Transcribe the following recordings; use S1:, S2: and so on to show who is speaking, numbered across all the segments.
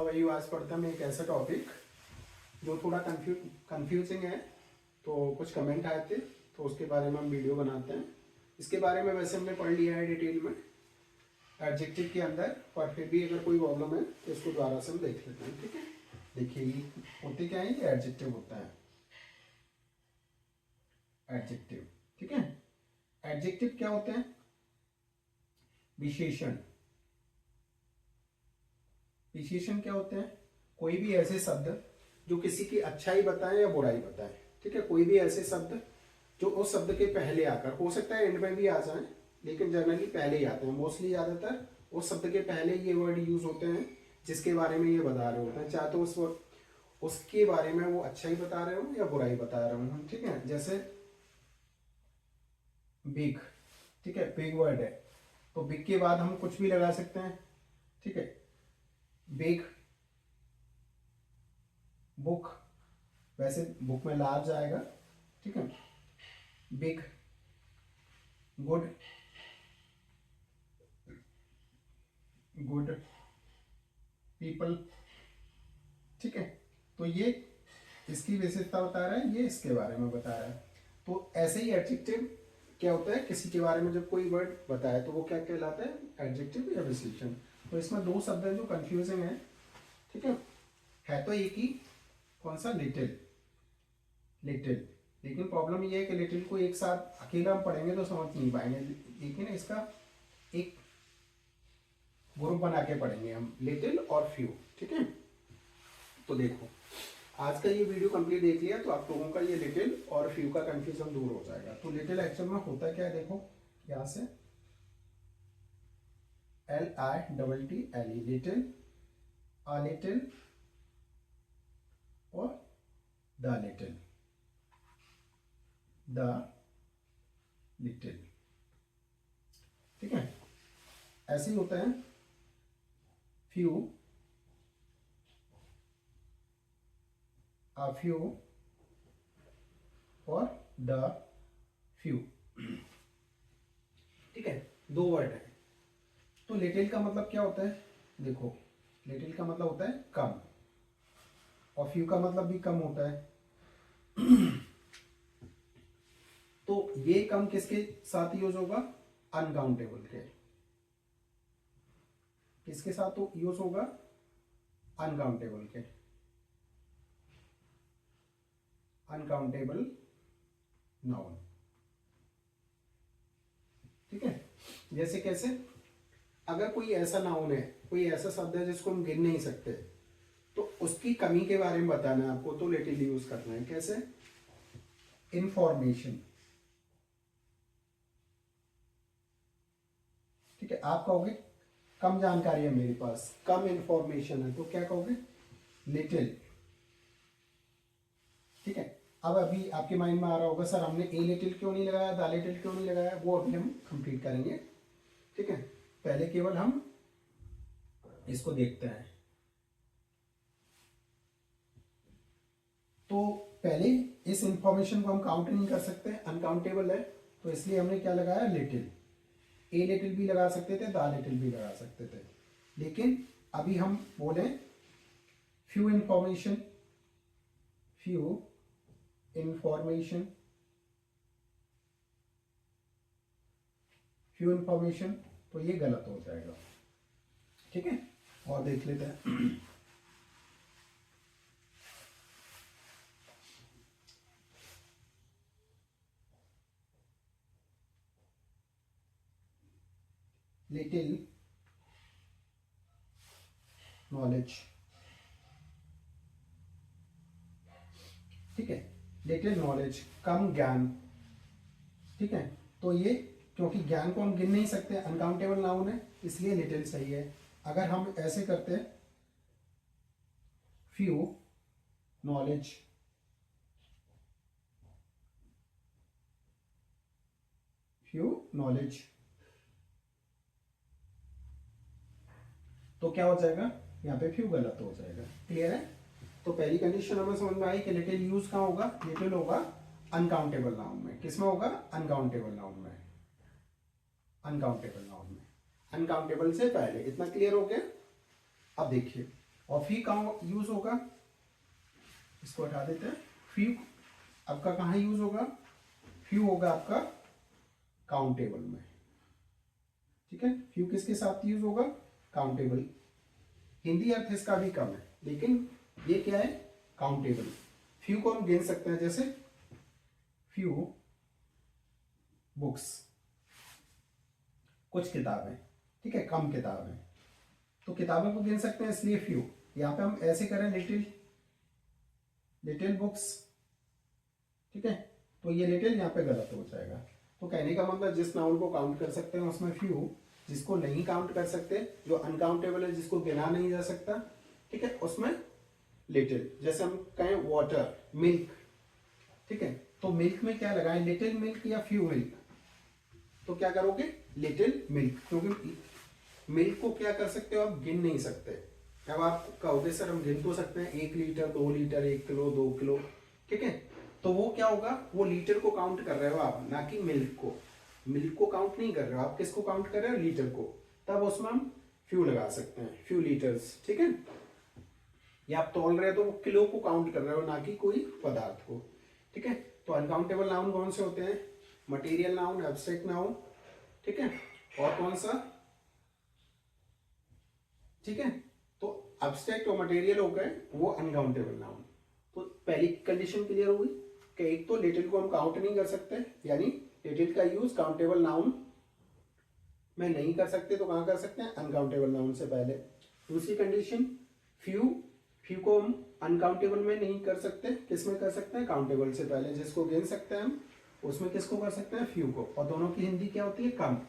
S1: भाई आज पढ़ते हैं एक ऐसा टॉपिक जो थोड़ा कंफ्यूजिंग है। तो कुछ कमेंट आए थे तो उसके बारे में हम वीडियो बनाते हैं। इसके बारे में वैसे हमने पढ़ लिया है डिटेल में एडजेक्टिव के अंदर, पर फिर भी अगर कोई प्रॉब्लम है तो इसको दोबारा से हम देख लेते हैं। ठीक है, देखिए ये होते क्या है, ये एडजेक्टिव होता है एडजेक्टिव। ठीक है, एडजेक्टिव क्या होते हैं? विशेषण। विशेषण क्या होते हैं? कोई भी ऐसे शब्द जो किसी की अच्छाई बताएं या बुराई बताएं। ठीक है, कोई भी ऐसे शब्द जो उस शब्द के पहले आकर, हो सकता है एंड में भी आ जाए, लेकिन जनरली पहले ही आते हैं। मोस्टली ज्यादातर उस शब्द के पहले ये वर्ड यूज होते हैं जिसके बारे में ये बता रहे होते हैं, चाहे तो उसके बारे में वो अच्छाई बता रहे हो या बुराई बता रहे हो। ठीक है, जैसे बिग। ठीक है, बिग वर्ड है तो बिग के बाद हम कुछ भी लगा सकते हैं। ठीक है, बिग बुक, वैसे बुक में लार्ज आएगा। ठीक है, बिग गुड, गुड पीपल। ठीक है, तो ये इसकी विशेषता बता रहा है, ये इसके बारे में बता रहा है। तो ऐसे ही एडजेक्टिव क्या होता है, किसी के बारे में जब कोई वर्ड बताए तो वो क्या कहलाता है, एडजेक्टिव या विशेषण। तो इसमें दो शब्द हैं जो कंफ्यूजिंग है। ठीक है तो एक ही, कौन सा, लिटिल। लिटिल, लेकिन प्रॉब्लम ये है कि लिटिल को एक साथ अकेला हम पढ़ेंगे तो समझ नहीं पाएंगे, लेकिन इसका एक ग्रुप बना के पढ़ेंगे हम, लिटिल और फ्यू। ठीक है, तो देखो आज का ये वीडियो कंप्लीट देख लिया तो आप लोगों का ये लिटिल और फ्यू का कंफ्यूजन दूर हो जाएगा। तो लिटिल एक्चुअल में होता क्या है, देखो यहां से LITTLE, लिटिल, अ लिटिल और द लिटिल, द लिटिल। ठीक है, ऐसे ही होता है फ्यू, a few और the few। ठीक है, दो वर्ड है। तो लिटिल का मतलब क्या होता है, देखो लिटिल का मतलब होता है कम, और फ्यू का मतलब भी कम होता है। तो ये कम किसके साथ यूज होगा, अनकाउंटेबल के। किसके साथ तो यूज होगा, अनकाउंटेबल के, अनकाउंटेबल नाउन। ठीक है, जैसे कैसे, अगर कोई ऐसा नाउन है, कोई ऐसा शब्द है जिसको हम गिन नहीं सकते, तो उसकी कमी के बारे में बताना है आपको, तो लिटिल यूज करना है। कैसे, इंफॉर्मेशन। ठीक है, आप कहोगे कम जानकारी है मेरे पास, कम इंफॉर्मेशन है, तो क्या कहोगे, लिटिल। ठीक है, अब अभी आपके माइंड में आ रहा होगा सर हमने ए लिटिल क्यों नहीं लगाया, द लिटिल क्यों नहीं लगाया, वो अभी हम कंप्लीट करेंगे। ठीक है, पहले केवल हम इसको देखते हैं। तो पहले इस इंफॉर्मेशन को हम काउंट नहीं कर सकते, अनकाउंटेबल है, तो इसलिए हमने क्या लगाया, लिटिल। ए लिटिल भी लगा सकते थे, द लिटिल भी लगा सकते थे, लेकिन अभी हम बोले few information, few information, few information, तो ये गलत हो जाएगा। ठीक है, और देख लेते हैं। Little knowledge. ठीक है, लिटिल नॉलेज, कम ज्ञान। ठीक है, तो ये क्योंकि ज्ञान को हम गिन नहीं सकते, अनकाउंटेबल नाउन है, इसलिए लिटिल सही है। अगर हम ऐसे करते हैं, फ्यू नॉलेज, फ्यू नॉलेज, तो क्या हो जाएगा, यहाँ पे फ्यू गलत हो जाएगा। क्लियर है, तो पहली कंडीशन हमें समझ में आई कि लिटिल यूज कहाँ होगा, लिटिल होगा अनकाउंटेबल नाउन में। किसमें होगा, अनकाउंटेबल नाउन में, अनकाउंटेबल नाउन में, अनकाउंटेबल से पहले। इतना क्लियर हो गया। अब देखिए और फ्यू कहाँ यूज होगा, इसको हटा देते हैं। फ्यू आपका कहाँ यूज होगा, फ्यू होगा आपका काउंटेबल में, ठीक है। फ्यू किसके साथ यूज होगा, काउंटेबल। हिंदी अर्थ इसका भी कम है, लेकिन ये क्या है, काउंटेबल। फ्यू को हम गिन सकते हैं, जैसे फ्यू बुक्स, कुछ किताबें, ठीक है, कम किताबें, तो किताबों को गिन सकते हैं, इसलिए फ्यू। यहां पे हम ऐसे करें लिटिल, लिटिल बुक्स, ठीक है, तो ये लिटिल यहाँ पे गलत हो जाएगा। तो कहने का मतलब जिस नाउन को काउंट कर सकते हैं उसमें फ्यू, जिसको नहीं काउंट कर सकते, जो अनकाउंटेबल है, जिसको गिना नहीं जा सकता, ठीक है, उसमें लिटिल। जैसे हम कहें वाटर, मिल्क, ठीक है, तो मिल्क में क्या लगाएं, लिटिल मिल्क या फ्यू मिल्क, तो क्या करोगे, लिटिल मिल्क, क्योंकि मिल्क को क्या कर सकते हो आप, गिन नहीं सकते। अब आप कहोगे सर हम गिन तो सकते हैं, 1 लीटर, 2 लीटर, 1 किलो, 2 किलो, ठीक है, तो वो क्या होगा, वो लीटर को काउंट कर रहे हो आप, ना कि मिल्क को। मिल्क को काउंट नहीं कर रहे हो आप, किसको काउंट कर रहे हो, लीटर को। तब उसमें हम फ्यू लगा सकते हैं, फ्यू लीटर्स, ठीक है। या आप तौल रहे हो तो वो किलो को काउंट कर रहे हो, ना कि कोई पदार्थ को, ठीक है। तो अनकाउंटेबल नाउन कौन से होते हैं, मटेरियल नाउन, एब्स्ट्रैक्ट नाउन, ठीक है, और कौन सा, ठीक है, तो एब्स्ट्रैक्ट और मटेरियल हो गए वो अनकाउंटेबल नाउन। तो पहली कंडीशन क्लियर हो गई कि एक तो लिटिल को हम काउंट नहीं कर सकते, यानी लिटिल का यूज काउंटेबल नाउन में नहीं कर सकते, तो कहां कर सकते हैं, अनकाउंटेबल नाउन से पहले। दूसरी कंडीशन, फ्यू, फ्यू को हम अनकाउंटेबल में नहीं कर सकते, किसमें कर सकते हैं, काउंटेबल से पहले। जिसको गिन सकते हैं हम, उसमें किसको कर सकते हैं, फ्यू को। और दोनों की हिंदी क्या होती है, कम।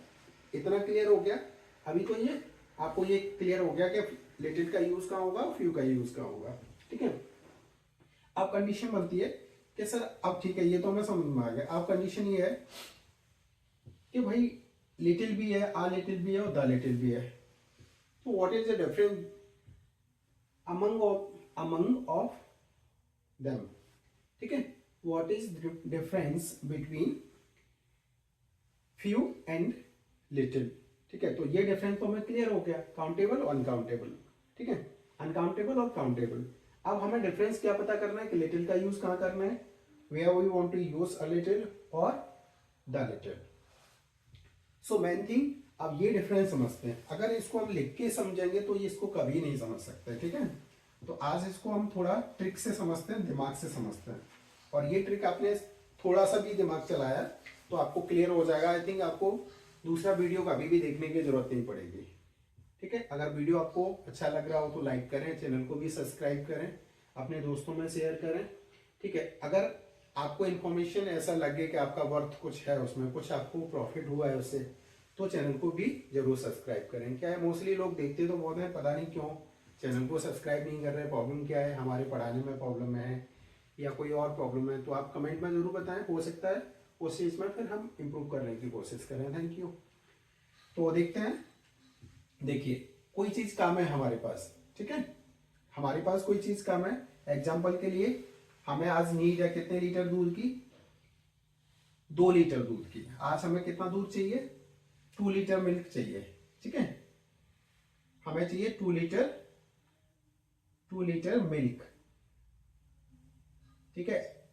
S1: इतना क्लियर हो गया। अभी तो ये आपको ये क्लियर हो गया कि लिटिल का यूज कहाँ होगा, फ्यू का यूज कहाँ होगा, ठीक है। अब कंडीशन बनती है कि सर, अब ठीक है, ये तो हमें समझ में आ गया। अब कंडीशन ये है कि भाई लिटिल भी है, आ लिटिल भी है और द लिटिल भी है, तो what is the difference among of them, ठीक है। What is difference between few and little, ठीक है। तो ये डिफरेंस तो हमें क्लियर हो गया, काउंटेबल और अनकाउंटेबल, ठीक है, अनकाउंटेबल और काउंटेबल। अब हमें डिफरेंस क्या पता करना है कि लिटिल का यूज कहाँ करना है, where we want to use a little और the little. So main thing, अब ये डिफरेंस समझते हैं। अगर इसको हम लिख के समझेंगे तो ये इसको कभी नहीं समझ सकते, ठीक है। तो आज इसको हम थोड़ा ट्रिक से समझते हैं, दिमाग से समझते हैं, और ये ट्रिक आपने थोड़ा सा भी दिमाग चलाया तो आपको क्लियर हो जाएगा। आई थिंक आपको दूसरा वीडियो कभी भी देखने की जरूरत नहीं पड़ेगी, ठीक है। अगर वीडियो आपको अच्छा लग रहा हो तो लाइक करें, चैनल को भी सब्सक्राइब करें, अपने दोस्तों में शेयर करें, ठीक है। अगर आपको इन्फॉर्मेशन ऐसा लगे कि आपका वर्थ कुछ है, उसमें कुछ आपको प्रॉफिट हुआ है उससे, तो चैनल को भी जरूर सब्सक्राइब करें। क्या है, मोस्टली लोग देखते तो बहुत हैं, पता नहीं क्यों चैनल को सब्सक्राइब नहीं कर रहे, प्रॉब्लम क्या है, हमारे पढ़ाने में प्रॉब्लम है या कोई और प्रॉब्लम है, तो आप कमेंट में जरूर बताएं, हो सकता है उस चीज में फिर हम इम्प्रूव करने की कोशिश करें। Thank you. तो देखते हैं, देखिए कोई चीज काम है हमारे पास, ठीक है, हमारे पास कोई चीज काम है। एग्जाम्पल के लिए हमें आज नीड है कितने लीटर दूध की, 2 लीटर दूध की। आज हमें कितना दूध चाहिए, 2 लीटर मिल्क चाहिए, ठीक है, हमें चाहिए 2 लीटर मिल्क, ठीक है।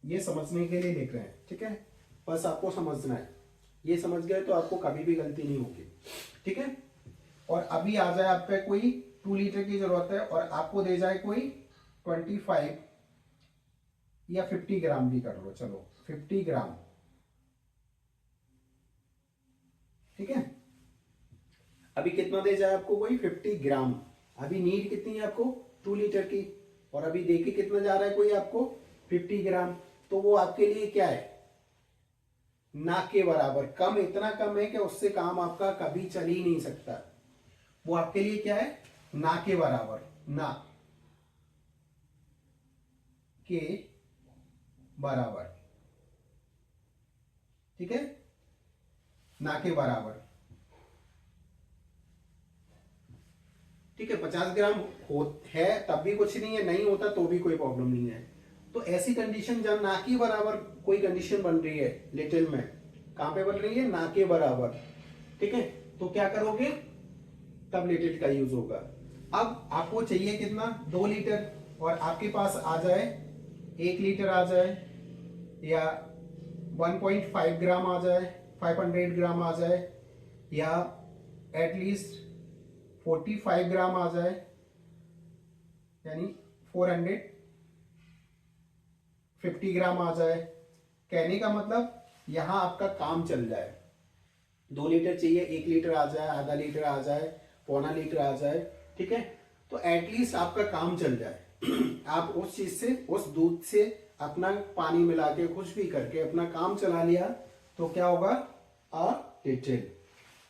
S1: ये समझने के लिए लिख रहे हैं, ठीक है, बस आपको समझना है। ये समझ गए तो आपको कभी भी गलती नहीं होगी, ठीक है। और अभी आ जाए आप पे कोई 2 लीटर की जरूरत है और आपको दे जाए कोई 25 या 50 ग्राम भी कर लो, चलो 50 ग्राम, ठीक है। अभी कितना दे जाए आपको कोई 50 ग्राम, अभी नीड कितनी है आपको 2 लीटर की, और अभी देके कितना जा रहा है कोई आपको 50 ग्राम, तो वो आपके लिए क्या है, ना के बराबर, कम, इतना कम है कि उससे काम आपका कभी चल ही नहीं सकता। वो आपके लिए क्या है, ना के बराबर, ना के बराबर, ठीक है, ना के बराबर, ठीक है। 50 ग्राम है तब भी कुछ नहीं है, नहीं होता तो भी कोई प्रॉब्लम नहीं है। तो ऐसी कंडीशन जब ना के बराबर कोई कंडीशन बन रही है लिटिल में, कहां पे बन रही है, ना के बराबर, ठीक है, तो क्या करोगे, तब लिटिल का यूज होगा। अब आपको चाहिए कितना, 2 लीटर, और आपके पास आ जाए 1 लीटर आ जाए, या 1.5 ग्राम आ जाए, 500 ग्राम आ जाए, या एटलीस्ट 45 ग्राम आ जाए, यानी 450 ग्राम आ जाए। कहने का मतलब यहां आपका काम चल जाए। 2 लीटर चाहिए, 1 लीटर आ जाए, आधा लीटर आ जाए, पौना लीटर आ जाए, ठीक है, तो एटलीस्ट आपका काम चल जाए। आप उस चीज से, उस दूध से अपना पानी मिला के कुछ भी करके अपना काम चला लिया, तो क्या होगा, अ लिटिल।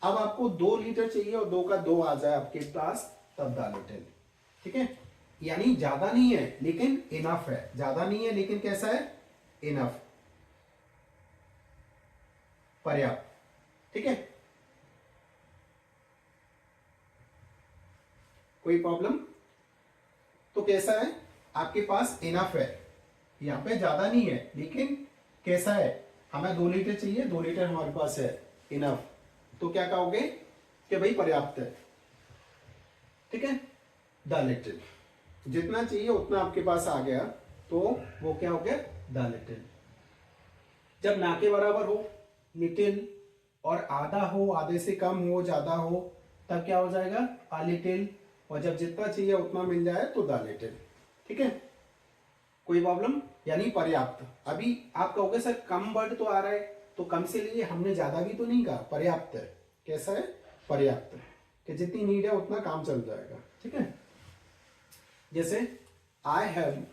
S1: अब आपको 2 लीटर चाहिए और 2 का 2 आ जाए आपके पास, तब द लिटिल, ठीक है। यानी ज्यादा नहीं है लेकिन इनफ है, ज्यादा नहीं है लेकिन कैसा है, इनफ, पर्याप्त, ठीक है। कोई प्रॉब्लम? तो कैसा है, आपके पास इनफ है, यहां पे ज्यादा नहीं है लेकिन कैसा है, हमें 2 लीटर चाहिए, 2 लीटर हमारे पास है, इनफ, तो क्या कहोगे कि भाई पर्याप्त है, ठीक है। द लिटिल, जितना चाहिए उतना आपके पास आ गया, तो वो क्या हो गया, द लिटिल। जब ना के बराबर हो, लिटिल, और आधा हो, आधे से कम हो, ज्यादा हो, तब क्या हो जाएगा, अ लिटिल, और जब जितना चाहिए उतना मिल जाए तो द लिटिल, ठीक है। कोई प्रॉब्लम? यानी पर्याप्त। अभी आप कहोगे सर कम वर्ड तो आ रहा है, तो कम से लिए हमने ज्यादा भी तो नहीं कहा, पर्याप्त है। कैसा है, पर्याप्त, कि जितनी नीड है उतना काम चल जाएगा, ठीक है। जैसे I have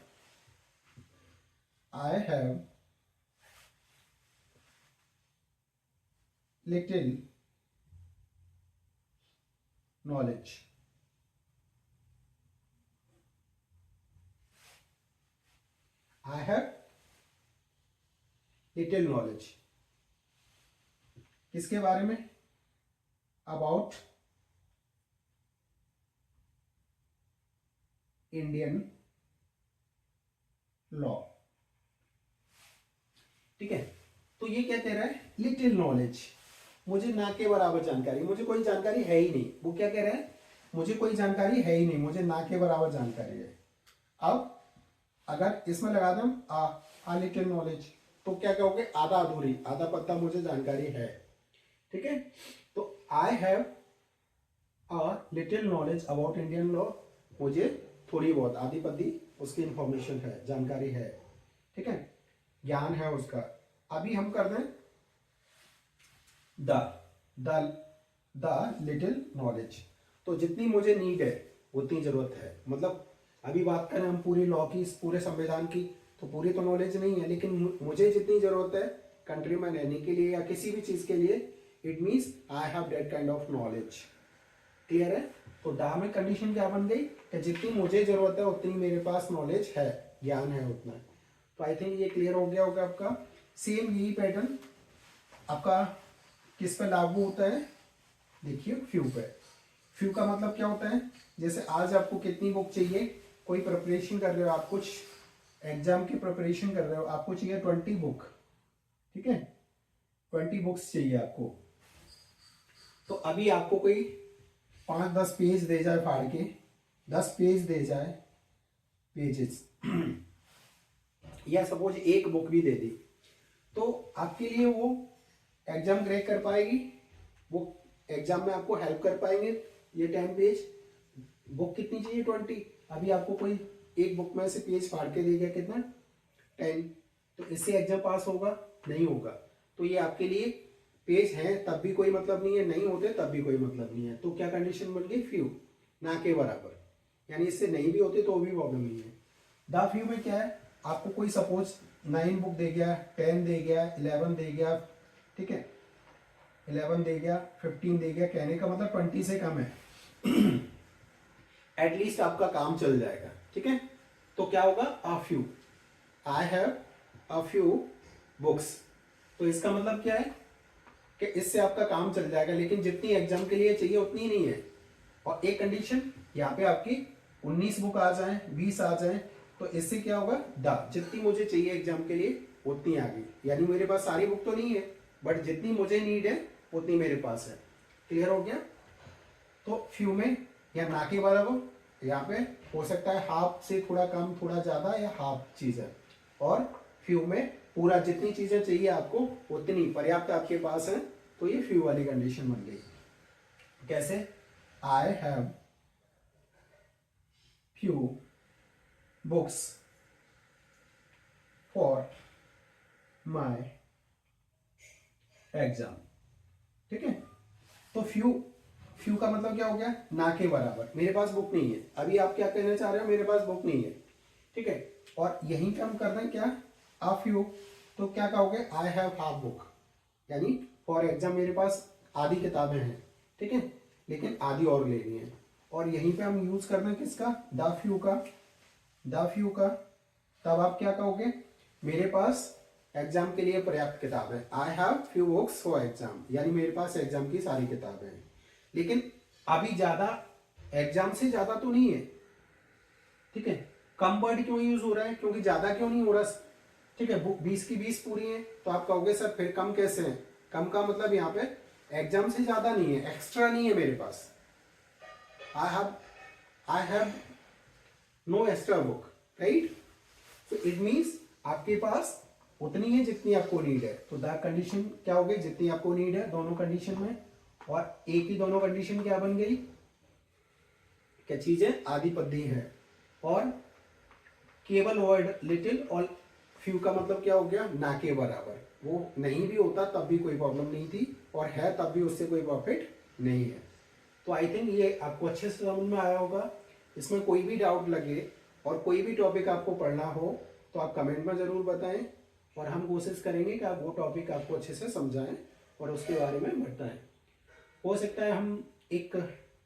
S1: little knowledge. I have little knowledge किसके बारे में, अबाउट इंडियन लॉ, ठीक है। तो ये क्या कह रहा है, लिटिल नॉलेज, मुझे ना के बराबर जानकारी, मुझे कोई जानकारी है ही नहीं। वो क्या कह रहा है, मुझे कोई जानकारी है ही नहीं, मुझे ना के बराबर जानकारी है। अब अगर इसमें लगा दें आ लिटिल नॉलेज, तो क्या कहोगे, आधा अधूरी, आधा पत्ता मुझे जानकारी है, ठीक है। तो I have a little knowledge about Indian law, मुझे थोड़ी बहुत, आधी पद्दी उसकी इंफॉर्मेशन है, जानकारी है, ठीक है, ज्ञान है उसका। अभी हम कर दें the the the little knowledge, तो जितनी मुझे नीड है उतनी जरूरत है। मतलब अभी बात करें हम पूरी लॉ की, पूरे संविधान की, तो पूरी तो नॉलेज नहीं है, लेकिन मुझे जितनी जरूरत है कंट्री में रहने के लिए या किसी भी चीज के लिए, it means I have that kind of knowledge. Clear है? तो डा में कंडीशन क्या बन गई कि जितनी मुझे जरूरत है उतनी मेरे पास नॉलेज है, ज्ञान है उतना। तो आई थिंक ये क्लियर हो गया होगा आपका। सेम यही पैटर्न आपका किस पे लागू होता है, देखिए फ्यू पे। फ्यू का मतलब क्या होता है, जैसे आज आपको कितनी बुक चाहिए, कोई प्रिपरेशन कर रहे हो आप, कुछ एग्जाम की प्रिपरेशन कर रहे हो, आपको चाहिए 20 बुक, ठीक है, 20 बुक्स चाहिए आपको। तो अभी आपको कोई 5-10 पेज दे जाए फाड़ के, 10 पेज दे जाए, पेजेस या सपोज एक बुक भी दे दी, तो आपके लिए वो एग्जाम क्रैक कर पाएगी, वो एग्जाम में आपको हेल्प कर पाएंगे ये 10 पेज। बुक कितनी चाहिए, 20, अभी आपको कोई एक बुक में से पेज फाड़ के देगा कितना, 10, तो इससे एग्जाम पास होगा, नहीं होगा। तो ये आपके लिए पेज हैं तब भी कोई मतलब नहीं है, नहीं होते तब भी कोई मतलब नहीं है। तो क्या कंडीशन बन गई, फ्यू, ना के बराबर, यानी इससे नहीं भी होते तो भी प्रॉब्लम नहीं है। द फ्यू में क्या है, आपको कोई सपोज 9 बुक दे गया, 10 दे गया, 11 दे गया, ठीक है, 11 दे गया, 15 दे गया, कहने का मतलब 20 से कम है, एटलीस्ट आपका काम चल जाएगा, ठीक है। तो क्या होगा, a few, I have a few books, तो इसका मतलब क्या है कि इससे आपका काम चल जाएगा, लेकिन जितनी एग्जाम के लिए चाहिए उतनी नहीं है। और एक कंडीशन, यहाँ पे आपकी 19 बुक आ जाए, 20 आ जाए, तो इससे क्या होगा, द जितनी मुझे चाहिए एग्जाम के लिए उतनी आ गई, यानी मेरे पास सारी बुक तो नहीं है, बट जितनी मुझे नीड है उतनी मेरे पास है। क्लियर हो गया? तो फ्यू में या ना के बराबर यहाँ पे हो सकता है हाफ से थोड़ा कम थोड़ा ज़्यादा या हाफ चीज़ है, और फ्यू में पूरा जितनी चीज़ें चाहिए आपको उतनी पर्याप्त आपके पास है, तो ये फ्यू वाली कंडीशन बन गई। कैसे? I have few books for my exam. ठीक है, तो फ्यू फ्यू का मतलब क्या हो गया? ना के बराबर, मेरे पास बुक नहीं है। अभी आप क्या कहना चाह रहे हो? मेरे पास बुक नहीं है। ठीक है, और यहीं पे हम कर रहे हैं क्या? आ फ्यू, तो क्या कहोगे? आई हैव हाफ बुक, यानी फॉर एग्जाम मेरे पास आधी किताबें हैं। ठीक है, लेकिन आधी और लेनी है, और यहीं पे हम यूज कर रहे हैं किसका? द फ्यू का, द फ्यू का। तब आप क्या कहोगे? मेरे पास एग्जाम के लिए पर्याप्त किताब है। I have few books for exam, यानी मेरे पास एग्जाम की सारी किताबें हैं। लेकिन अभी ज्यादा, एग्जाम से ज्यादा तो नहीं है। ठीक है, कम वर्ड क्यों यूज हो रहा है? क्योंकि ज्यादा क्यों नहीं हो रहा? ठीक है, बुक 20 की 20 पूरी है, तो आप कहोगे सर फिर कम कैसे है? कम का मतलब यहाँ पे एग्जाम से ज्यादा नहीं है, एक्स्ट्रा नहीं है मेरे पास। I have no extra book, right? So it means आपके पास उतनी है जितनी आपको नीड है। तो द कंडीशन क्या हो गई? जितनी आपको नीड है दोनों कंडीशन में, और एक ही दोनों कंडीशन क्या बन गई? क्या चीज है? आदि पद्य है। और केवल वर्ड लिटिल और फ्यू का मतलब क्या हो गया? ना के बराबर। वो नहीं भी होता तब भी कोई प्रॉब्लम नहीं थी, और है तब भी उससे कोई प्रॉफिट नहीं है। तो आई थिंक ये आपको अच्छे से समझ में आया होगा। इसमें कोई भी डाउट लगे और कोई भी टॉपिक आपको पढ़ना हो तो आप कमेंट में ज़रूर बताएं, और हम कोशिश करेंगे कि आप वो टॉपिक आपको अच्छे से समझाएं और उसके बारे में बताएं। हो सकता है हम एक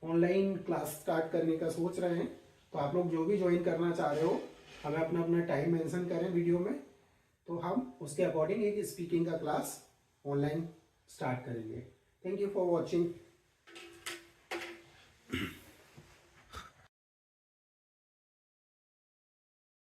S1: ऑनलाइन क्लास स्टार्ट करने का सोच रहे हैं, तो आप लोग जो भी ज्वाइन करना चाह रहे हो हमें अपना अपना टाइम मेंशन करें वीडियो में, तो हम उसके अकॉर्डिंग एक स्पीकिंग का क्लास ऑनलाइन स्टार्ट करेंगे। Thank you for watching.